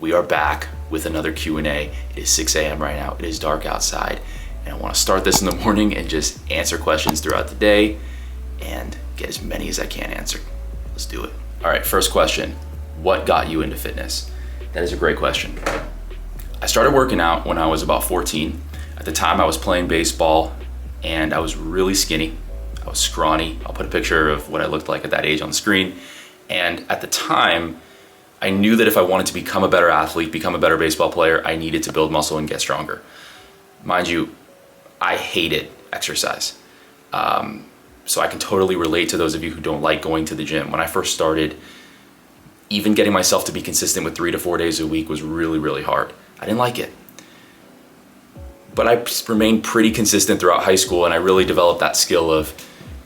We are back with another Q&A. It is 6 a.m. right now. It is dark outside. And I want to start this in the morning and just answer questions throughout the day and get as many as I can answered. Let's do it. All right, first question. What got you into fitness? That is a great question. I started working out when I was about 14. At the time I was playing baseball and I was really skinny. I was scrawny. I'll put a picture of what I looked like at that age on the screen. And at the time, I knew that if I wanted to become a better athlete, become a better baseball player, I needed to build muscle and get stronger. Mind you, I hated exercise. So I can totally relate to those of you who don't like going to the gym. When I first started, even getting myself to be consistent with 3 to 4 days a week was really, really hard. I didn't like it. But I remained pretty consistent throughout high school, and I really developed that skill of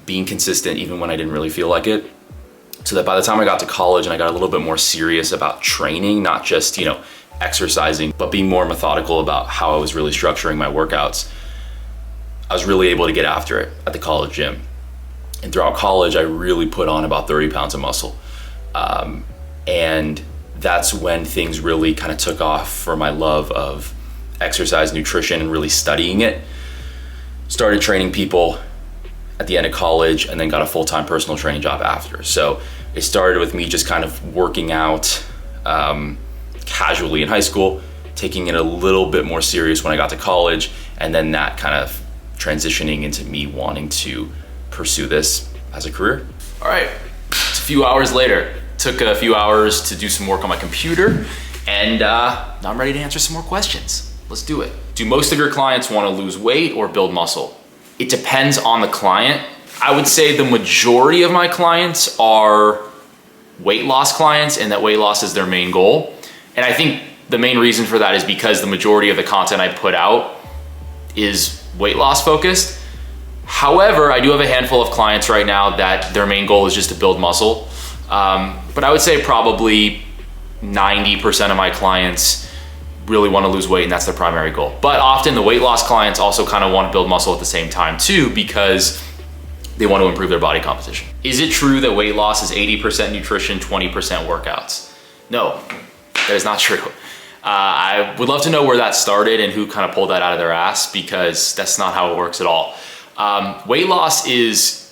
being consistent even when I didn't really feel like it. So that by the time I got to college and I got a little bit more serious about training, not just, exercising, but being more methodical about how I was really structuring my workouts, I was really able to get after it at the college gym. And throughout college, I really put on about 30 pounds of muscle. And that's when things really kind of took off for my love of exercise, nutrition, and really studying it. Started training people at the end of college and then got a full-time personal training job after. So it started with me just kind of working out casually in high school, taking it a little bit more serious when I got to college, and then that kind of transitioning into me wanting to pursue this as a career. All right, it's a few hours later. Took a few hours to do some work on my computer, and now I'm ready to answer some more questions. Let's do it. Do most of your clients want to lose weight or build muscle? It depends on the client. I would say the majority of my clients are weight loss clients, and that weight loss is their main goal. And I think the main reason for that is because the majority of the content I put out is weight loss focused. However, I do have a handful of clients right now that their main goal is just to build muscle. But I would say probably 90% of my clients really want to lose weight, and that's their primary goal. But often the weight loss clients also kind of want to build muscle at the same time too, because they want to improve their body composition. Is it true that weight loss is 80% nutrition, 20% workouts? No, that is not true. I would love to know where that started and who kind of pulled that out of their ass, because that's not how it works at all. Weight loss is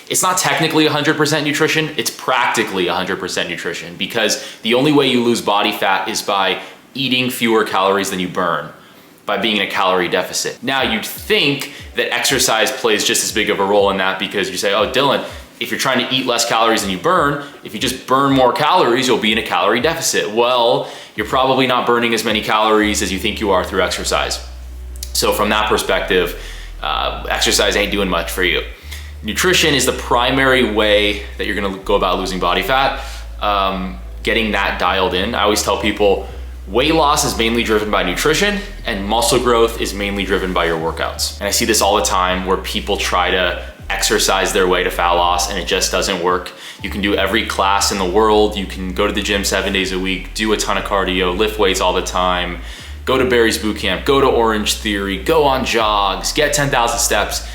it's not technically 100% nutrition, it's practically 100% nutrition, because the only way you lose body fat is by eating fewer calories than you burn, by being in a calorie deficit. Now, you'd think that exercise plays just as big of a role in that, because you say, oh, Dylan, if you're trying to eat less calories than you burn, if you just burn more calories, you'll be in a calorie deficit. Well, you're probably not burning as many calories as you think you are through exercise. So from that perspective, exercise ain't doing much for you. Nutrition is the primary way that you're gonna go about losing body fat, getting that dialed in. I always tell people weight loss is mainly driven by nutrition and muscle growth is mainly driven by your workouts. And I see this all the time where people try to exercise their way to fat loss and it just doesn't work. You can do every class in the world. You can go to the gym 7 days a week, do a ton of cardio, lift weights all the time, go to Barry's Bootcamp, go to Orange Theory, go on jogs, get 10,000 steps.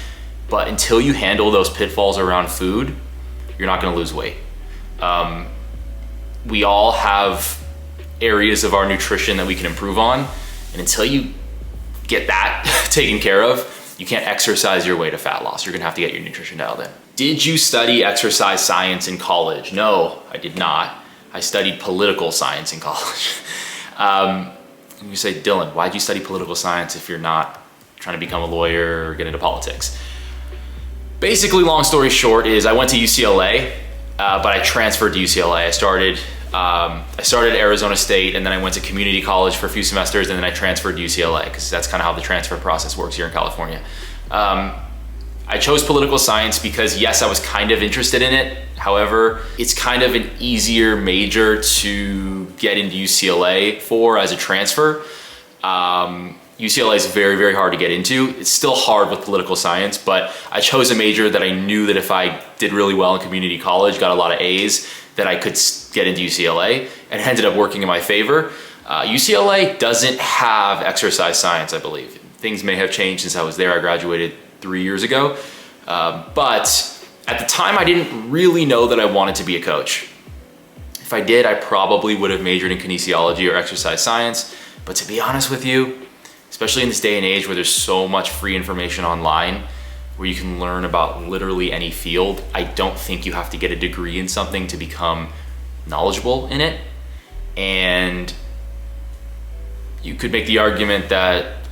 But until you handle those pitfalls around food, you're not gonna lose weight. We all have areas of our nutrition that we can improve on. And until you get that taken care of, you can't exercise your way to fat loss. You're gonna have to get your nutrition dialed in. Did you study exercise science in college? No, I did not. I studied political science in college. You say, Dylan, why'd you study political science if you're not trying to become a lawyer or get into politics? Basically, long story short is I went to UCLA, but I transferred to UCLA. I started at Arizona State, and then I went to community college for a few semesters, and then I transferred to UCLA, because that's kind of how the transfer process works here in California. I chose political science because, yes, I was kind of interested in it. However, it's kind of an easier major to get into UCLA for as a transfer. UCLA is very, very hard to get into. It's still hard with political science, but I chose a major that I knew that if I did really well in community college, got a lot of A's, that I could get into UCLA, and it ended up working in my favor. UCLA doesn't have exercise science, I believe. Things may have changed since I was there. I graduated 3 years ago. But at the time, I didn't really know that I wanted to be a coach. If I did, I probably would have majored in kinesiology or exercise science. But to be honest with you, especially in this day and age where there's so much free information online, where you can learn about literally any field, I don't think you have to get a degree in something to become knowledgeable in it. And you could make the argument that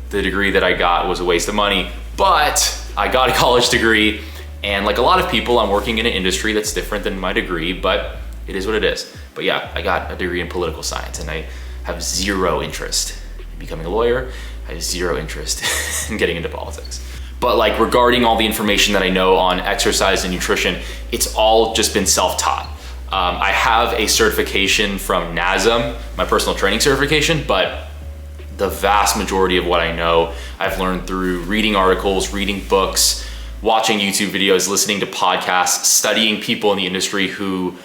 the degree that I got was a waste of money, but I got a college degree, and like a lot of people, I'm working in an industry that's different than my degree, but it is what it is. But yeah, I got a degree in political science, and I have zero interest in becoming a lawyer. I have zero interest in getting into politics. But like regarding all the information that I know on exercise and nutrition, it's all just been self-taught. I have a certification from NASM, my personal training certification, but the vast majority of what I know, I've learned through reading articles, reading books, watching YouTube videos, listening to podcasts, studying people in the industry who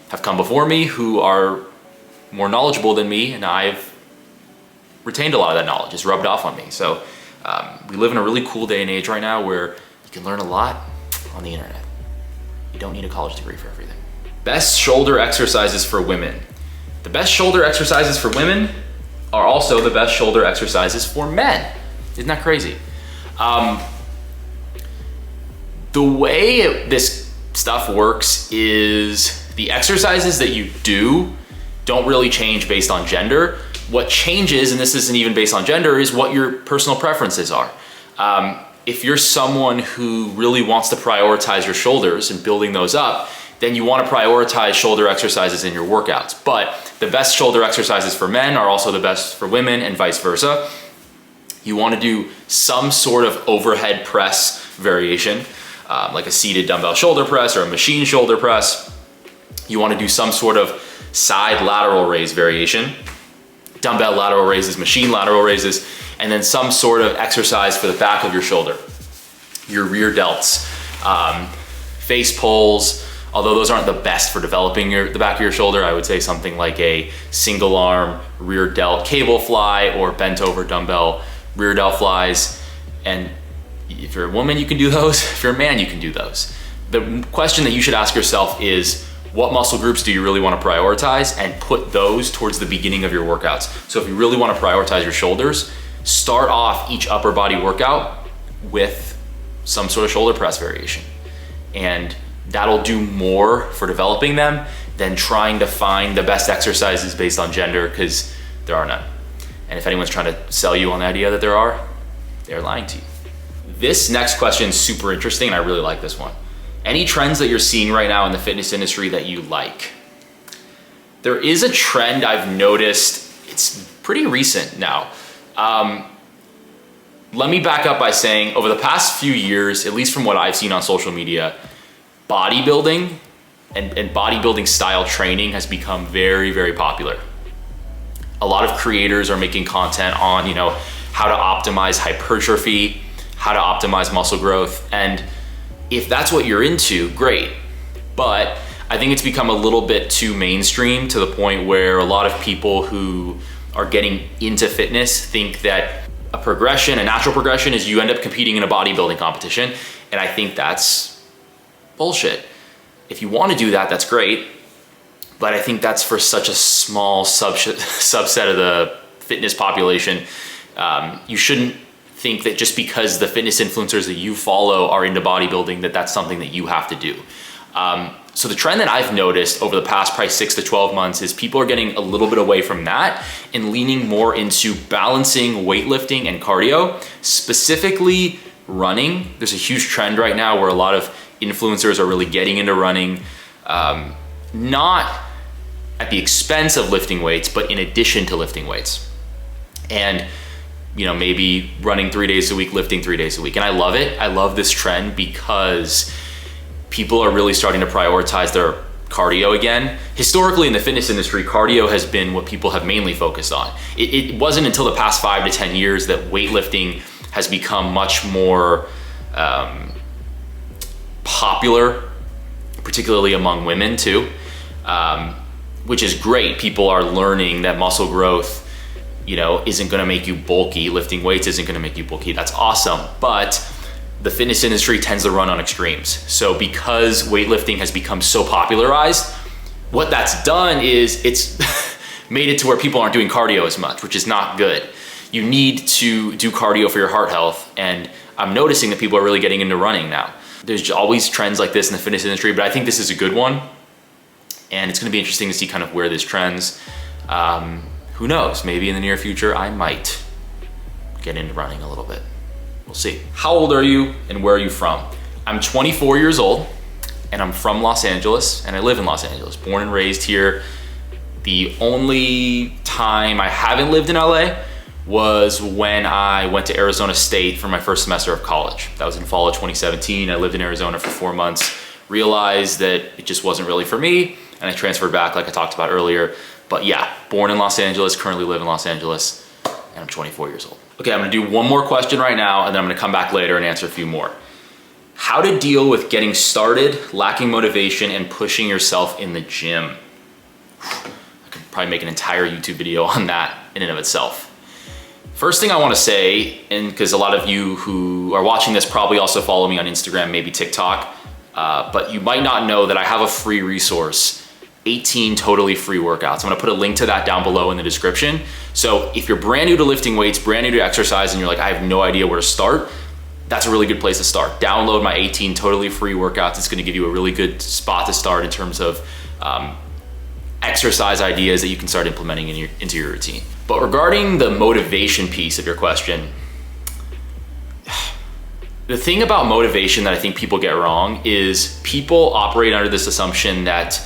have come before me, who are more knowledgeable than me, and I've retained a lot of that knowledge. It's rubbed off on me. So we live in a really cool day and age right now where you can learn a lot on the internet. You don't need a college degree for everything. Best shoulder exercises for women. The best shoulder exercises for women are also the best shoulder exercises for men. Isn't that crazy? The way this stuff works is the exercises that you do don't really change based on gender. What changes, and this isn't even based on gender, is what your personal preferences are. If you're someone who really wants to prioritize your shoulders and building those up, then you want to prioritize shoulder exercises in your workouts. But the best shoulder exercises for men are also the best for women, and vice versa. You want to do some sort of overhead press variation, like a seated dumbbell shoulder press or a machine shoulder press. You want to do some sort of side lateral raise variation, dumbbell lateral raises, machine lateral raises, and then some sort of exercise for the back of your shoulder, your rear delts, face pulls. Although those aren't the best for developing the back of your shoulder, I would say something like a single arm rear delt cable fly or bent over dumbbell rear delt flies. And if you're a woman, you can do those. If you're a man, you can do those. The question that you should ask yourself is, what muscle groups do you really want to prioritize, and put those towards the beginning of your workouts. So if you really want to prioritize your shoulders, start off each upper body workout with some sort of shoulder press variation. And that'll do more for developing them than trying to find the best exercises based on gender, because there are none. And if anyone's trying to sell you on the idea that there are, they're lying to you. This next question is super interesting, and I really like this one. Any trends that you're seeing right now in the fitness industry that you like? There is a trend I've noticed, it's pretty recent now. Let me back up by saying, over the past few years, at least from what I've seen on social media, bodybuilding and bodybuilding style training has become very, very popular. A lot of creators are making content on, how to optimize hypertrophy, how to optimize muscle growth. And if that's what you're into, great. But I think it's become a little bit too mainstream, to the point where a lot of people who are getting into fitness think that a natural progression is you end up competing in a bodybuilding competition. And I think that's bullshit. If you want to do that, that's great. But I think that's for such a small subset of the fitness population. You shouldn't think that just because the fitness influencers that you follow are into bodybuilding, that that's something that you have to do. So the trend that I've noticed over the past probably 6 to 12 months is people are getting a little bit away from that and leaning more into balancing weightlifting and cardio, specifically running. There's a huge trend right now where a lot of influencers are really getting into running, not at the expense of lifting weights, but in addition to lifting weights. And maybe running 3 days a week, lifting 3 days a week. And I love it. I love this trend because people are really starting to prioritize their cardio again. Historically in the fitness industry, cardio has been what people have mainly focused on. It wasn't until the past 5 to 10 years that weightlifting has become much more popular, particularly among women too, which is great. People are learning that muscle growth isn't gonna make you bulky. Lifting weights isn't gonna make you bulky. That's awesome. But the fitness industry tends to run on extremes. So because weightlifting has become so popularized, What that's done is it's made it to where people aren't doing cardio as much, which is not good. You need to do cardio for your heart health. And I'm noticing that people are really getting into running now. There's always trends like this in the fitness industry, but I think this is a good one. And it's gonna be interesting to see kind of where this trends. Who knows, maybe in the near future, I might get into running a little bit. We'll see. How old are you and where are you from? I'm 24 years old and I'm from Los Angeles and I live in Los Angeles, born and raised here. The only time I haven't lived in LA was when I went to Arizona State for my first semester of college. That was in fall of 2017. I lived in Arizona for 4 months, realized that it just wasn't really for me, and I transferred back like I talked about earlier. But yeah, born in Los Angeles, currently live in Los Angeles, and I'm 24 years old. Okay, I'm gonna do one more question right now, and then I'm gonna come back later and answer a few more. How to deal with getting started, lacking motivation, and pushing yourself in the gym. I could probably make an entire YouTube video on that in and of itself. First thing I wanna say, and because a lot of you who are watching this probably also follow me on Instagram, maybe TikTok, but you might not know that I have a free resource, 18 totally free workouts. I'm gonna put a link to that down below in the description. So if you're brand new to lifting weights, brand new to exercise, and you're like, I have no idea where to start, that's a really good place to start. Download my 18 totally free workouts. It's gonna give you a really good spot to start in terms of exercise ideas that you can start implementing into your routine. But regarding the motivation piece of your question, the thing about motivation that I think people get wrong is people operate under this assumption that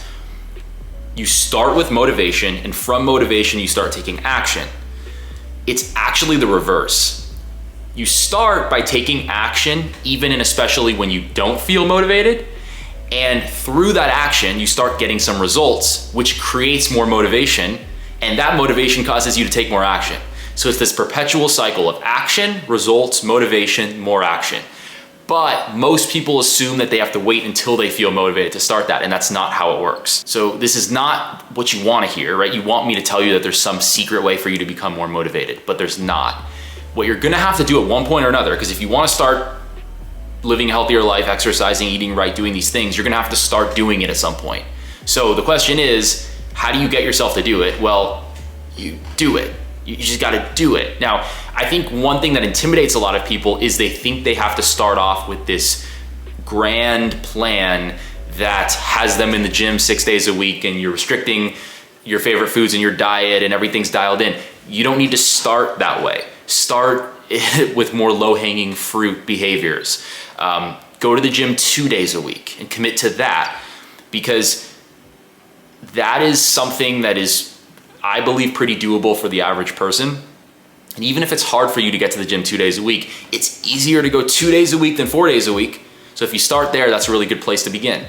you start with motivation, and from motivation, you start taking action. It's actually the reverse. You start by taking action, even and especially when you don't feel motivated. And through that action, you start getting some results, which creates more motivation. And that motivation causes you to take more action. So it's this perpetual cycle of action, results, motivation, more action. But most people assume that they have to wait until they feel motivated to start that, and that's not how it works. So this is not what you want to hear, right? You want me to tell you that there's some secret way for you to become more motivated, but there's not. What you're gonna have to do at one point or another, because if you want to start living a healthier life, exercising, eating right, doing these things, you're gonna have to start doing it at some point. So the question is, how do you get yourself to do it? Well, you do it. You just gotta do it. Now, I think one thing that intimidates a lot of people is they think they have to start off with this grand plan that has them in the gym 6 days a week and you're restricting your favorite foods in your diet and everything's dialed in. You don't need to start that way. Start with more low-hanging fruit behaviors. Go to the gym 2 days a week and commit to that, because that is something that is, I believe, pretty doable for the average person. And even if it's hard for you to get to the gym 2 days a week, it's easier to go 2 days a week than 4 days a week. So if you start there, that's a really good place to begin.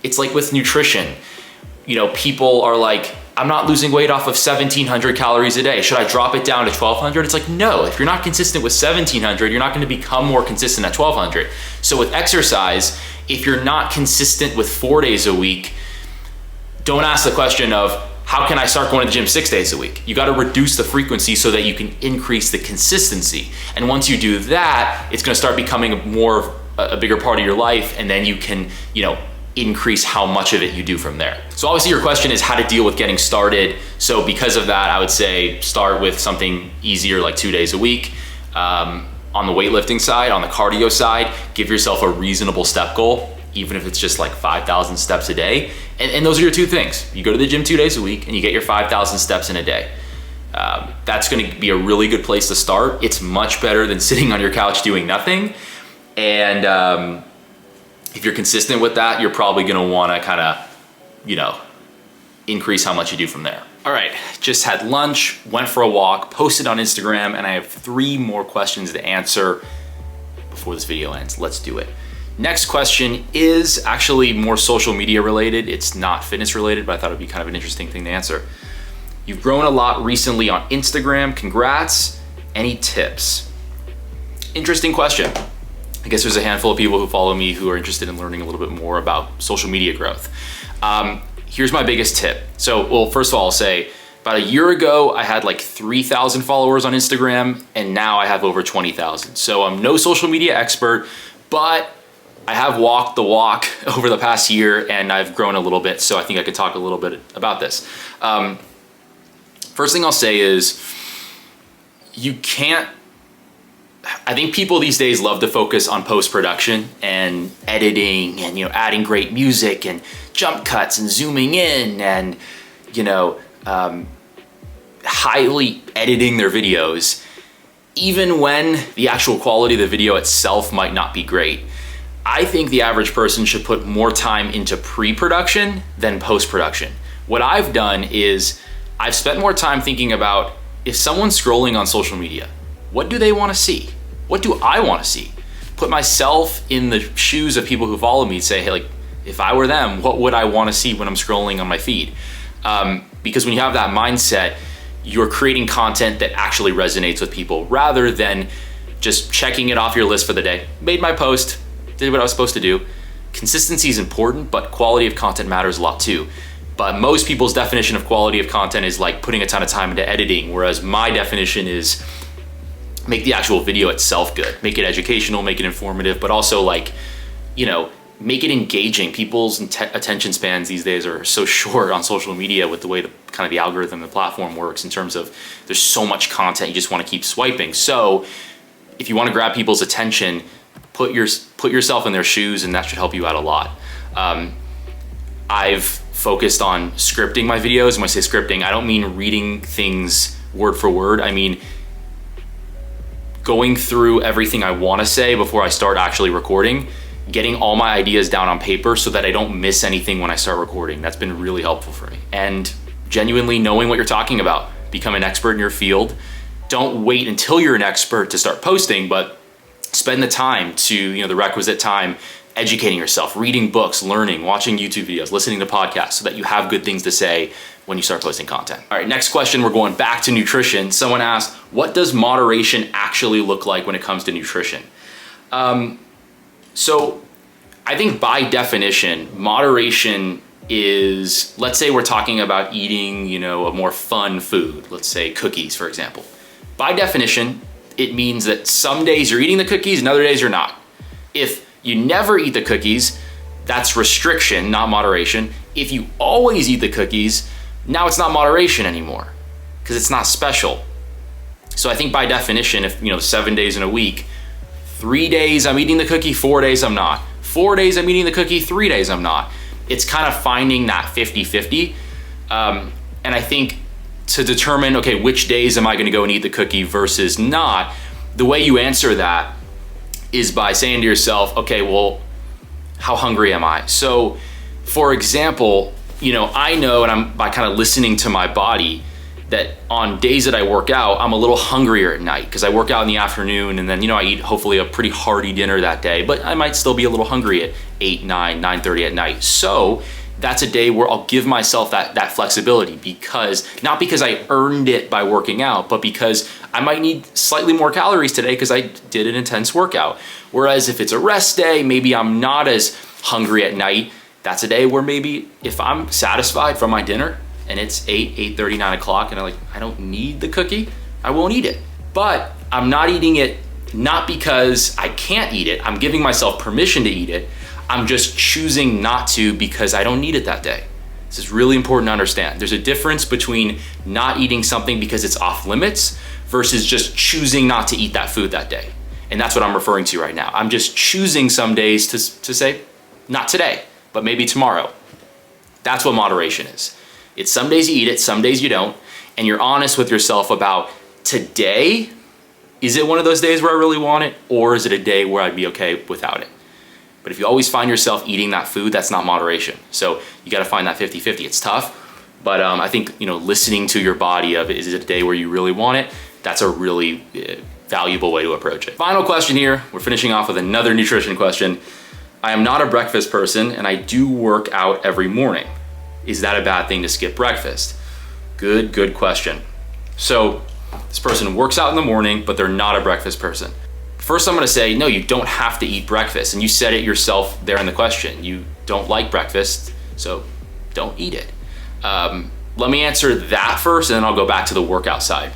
It's like with nutrition. You know, people are like, I'm not losing weight off of 1,700 calories a day. Should I drop it down to 1,200? It's like, no, if you're not consistent with 1,700, you're not gonna become more consistent at 1,200. So with exercise, if you're not consistent with 4 days a week, don't ask the question of, how can I start going to the gym 6 days a week? You gotta reduce the frequency so that you can increase the consistency. And once you do that, it's gonna start becoming a bigger part of your life, and then you can, increase how much of it you do from there. So obviously your question is how to deal with getting started. So because of that, I would say start with something easier like 2 days a week. On the weightlifting side, on the cardio side, give yourself a reasonable step goal, even if it's just like 5,000 steps a day. And those are your two things. You go to the gym 2 days a week and you get your 5,000 steps in a day. That's gonna be a really good place to start. It's much better than sitting on your couch doing nothing. And if you're consistent with that, you're probably gonna wanna kinda, increase how much you do from there. All right, just had lunch, went for a walk, posted on Instagram, and I have 3 more questions to answer before this video ends. Let's do it. Next question is actually more social media related. It's not fitness related, but I thought it'd be kind of an interesting thing to answer. You've grown a lot recently on Instagram. Congrats. Any tips? Interesting question. I guess there's a handful of people who follow me who are interested in learning a little bit more about social media growth. Here's my biggest tip. So, first of all, I'll say about a year ago, I had like 3,000 followers on Instagram, and now I have over 20,000. So I'm no social media expert, but I have walked the walk over the past year, and I've grown a little bit, so I think I could talk a little bit about this. First thing I'll say is I think people these days love to focus on post-production and editing and, adding great music and jump cuts and zooming in and, highly editing their videos, even when the actual quality of the video itself might not be great. I think the average person should put more time into pre-production than post-production. What I've done is I've spent more time thinking about, if someone's scrolling on social media, what do they want to see? What do I want to see? Put myself in the shoes of people who follow me and say, hey, if I were them, what would I want to see when I'm scrolling on my feed? Because when you have that mindset, you're creating content that actually resonates with people rather than just checking it off your list for the day. Made my post, did what I was supposed to do. Consistency is important, but quality of content matters a lot too. But most people's definition of quality of content is like putting a ton of time into editing, whereas my definition is make the actual video itself good, make it educational, make it informative, but also make it engaging. People's attention spans these days are so short on social media with the way the algorithm, the platform works, in terms of there's so much content, you just want to keep swiping. So if you want to grab people's attention, put yourself in their shoes, and that should help you out a lot. I've focused on scripting my videos. When I say scripting, I don't mean reading things word for word. I mean going through everything I want to say before I start actually recording, getting all my ideas down on paper so that I don't miss anything when I start recording. That's been really helpful for me. And genuinely knowing what you're talking about. Become an expert in your field. Don't wait until you're an expert to start posting, but spend the time the requisite time educating yourself, reading books, learning, watching YouTube videos, listening to podcasts, so that you have good things to say when you start posting content. All right, next question, we're going back to nutrition. Someone asked, what does moderation actually look like when it comes to nutrition? So I think by definition, moderation is, let's say we're talking about eating, a more fun food, let's say cookies, for example. By definition, it means that some days you're eating the cookies and other days you're not. If you never eat the cookies, that's restriction, not moderation. If you always eat the cookies, now it's not moderation anymore because it's not special. So I think by definition, if 7 days in a week, 3 days I'm eating the cookie, 4 days I'm not. 4 days I'm eating the cookie, 3 days I'm not. It's kind of finding that 50-50. And I think to determine, okay, which days am I gonna go and eat the cookie versus not, the way you answer that is by saying to yourself, okay, well, how hungry am I? So for example, I know, and I'm by kind of listening to my body, that on days that I work out, I'm a little hungrier at night because I work out in the afternoon, and then I eat hopefully a pretty hearty dinner that day, but I might still be a little hungry at 8, 9, 9:30 at night. So that's a day where I'll give myself that flexibility, because not because I earned it by working out, but because I might need slightly more calories today because I did an intense workout. Whereas if it's a rest day, maybe I'm not as hungry at night. That's a day where maybe if I'm satisfied from my dinner and it's 8, 8:30, 9 o'clock, and I don't need the cookie, I won't eat it. But I'm not eating it not because I can't eat it. I'm giving myself permission to eat it. I'm just choosing not to because I don't need it that day. This is really important to understand. There's a difference between not eating something because it's off limits versus just choosing not to eat that food that day. And that's what I'm referring to right now. I'm just choosing some days to say, not today, but maybe tomorrow. That's what moderation is. It's some days you eat it, some days you don't, and you're honest with yourself about today, is it one of those days where I really want it, or is it a day where I'd be okay without it? But if you always find yourself eating that food, that's not moderation. So you gotta find that 50-50. It's tough, but I think listening to your body of, is it a day where you really want it? That's a really valuable way to approach it. Final question here. We're finishing off with another nutrition question. I am not a breakfast person, and I do work out every morning. Is that a bad thing to skip breakfast? Good question. So this person works out in the morning, but they're not a breakfast person. First, I'm gonna say, no, you don't have to eat breakfast. And you said it yourself there in the question. You don't like breakfast, so don't eat it. Let me answer that first, and then I'll go back to the workout side.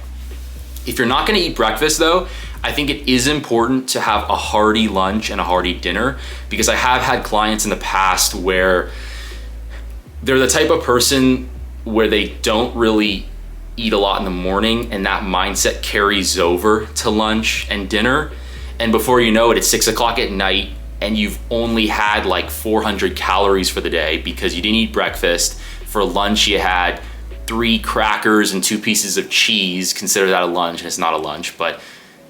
If you're not gonna eat breakfast though, I think it is important to have a hearty lunch and a hearty dinner, because I have had clients in the past where they're the type of person where they don't really eat a lot in the morning, and that mindset carries over to lunch and dinner. And before you know it, it's 6 o'clock at night and you've only had like 400 calories for the day because you didn't eat breakfast. For lunch, you had 3 crackers and 2 pieces of cheese. Consider that a lunch, and it's not a lunch, but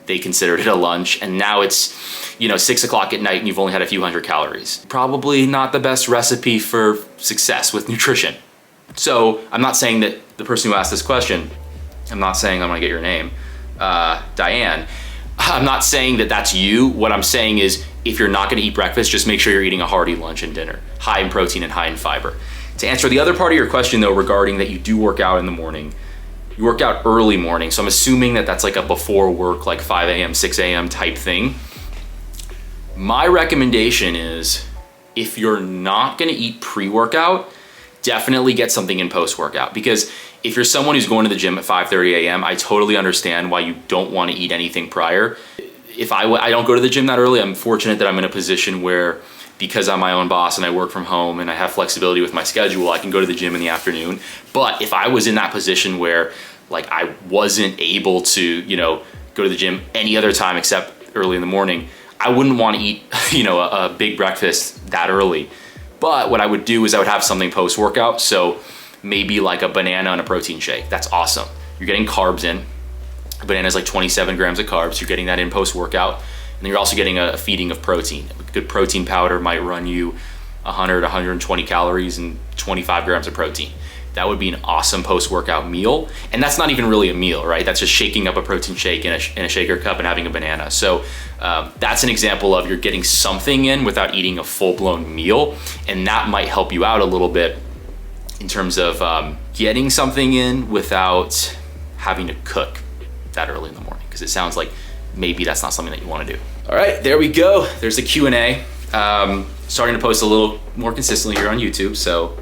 they considered it a lunch. And now it's, 6 o'clock at night and you've only had a few hundred calories. Probably not the best recipe for success with nutrition. So I'm not saying that the person who asked this question, I'm not saying I'm gonna get your name, Diane, I'm not saying that that's you. What I'm saying is, if you're not gonna eat breakfast, just make sure you're eating a hearty lunch and dinner, high in protein and high in fiber. To answer the other part of your question though, regarding that you do work out in the morning, you work out early morning. So I'm assuming that that's like a before work, like 5 a.m., 6 a.m. type thing. My recommendation is, if you're not gonna eat pre-workout, definitely get something in post-workout. Because if you're someone who's going to the gym at 5:30 a.m., I totally understand why you don't want to eat anything prior. If I don't go to the gym that early, I'm fortunate that I'm in a position where, because I'm my own boss and I work from home and I have flexibility with my schedule, I can go to the gym in the afternoon. But if I was in that position where like I wasn't able to, go to the gym any other time except early in the morning, I wouldn't want to eat, a big breakfast that early. But what I would do is I would have something post-workout. So maybe like a banana and a protein shake. That's awesome. You're getting carbs in. A banana is like 27 grams of carbs. You're getting that in post-workout. And then you're also getting a feeding of protein. A good protein powder might run you 100, 120 calories and 25 grams of protein. That would be an awesome post-workout meal. And that's not even really a meal, right? That's just shaking up a protein shake in a shaker cup and having a banana. So that's an example of you're getting something in without eating a full-blown meal. And that might help you out a little bit in terms of getting something in without having to cook that early in the morning. Because it sounds like maybe that's not something that you want to do. All right, there we go. There's the Q&A. Starting to post a little more consistently here on YouTube. So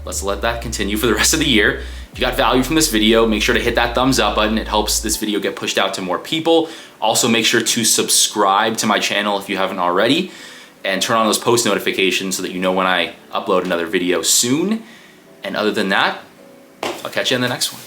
let's let that continue for the rest of the year. If you got value from this video, make sure to hit that thumbs up button. It helps this video get pushed out to more people. Also, make sure to subscribe to my channel if you haven't already, and turn on those post notifications so that you know when I upload another video soon. And other than that, I'll catch you in the next one.